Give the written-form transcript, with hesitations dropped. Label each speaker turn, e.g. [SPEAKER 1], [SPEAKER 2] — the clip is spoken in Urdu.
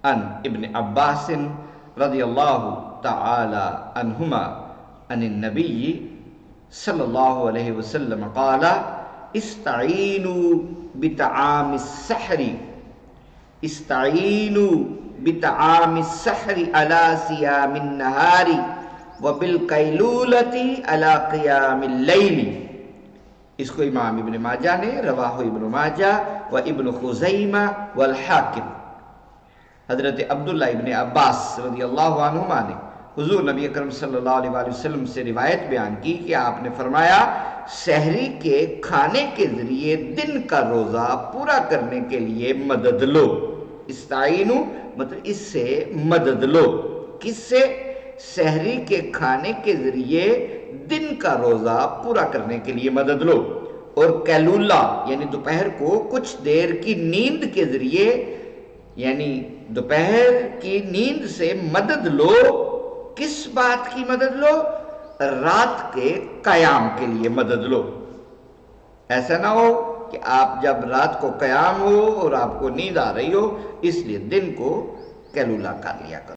[SPEAKER 1] عن ابن عباس رضی اللہ تعالی عنہما عن النبی صلی اللہ علیہ وسلم قال استعینوا بطعام السحر علی صیام النہار وبالقیلولۃ علی قیام اللیل۔ اس کو امام ابن ماجہ نے رواہ ابن ماجہ و ابن خزیمہ والحاکم۔ حضرت عبداللہ ابن عباس رضی اللہ عنہما نے حضور نبی اکرم صلی اللہ علیہ وآلہ وسلم سے روایت بیان کی کہ آپ نے فرمایا سحری کے کھانے کے ذریعے دن کا روزہ پورا کرنے کے لیے مدد لو۔ استعینو مطلب اس سے مدد لو، کس سے؟ سحری کے کھانے کے ذریعے دن کا روزہ پورا کرنے کے لیے مدد لو، اور کیلولا یعنی دوپہر کو کچھ دیر کی نیند کے ذریعے، یعنی دوپہر کی نیند سے مدد لو۔ کس بات کی مدد لو؟ رات کے قیام کے لیے مدد لو۔ ایسا نہ ہو کہ آپ جب رات کو قیام ہو اور آپ کو نیند آ رہی ہو، اس لیے دن کو کیلولا کر لیا کرو۔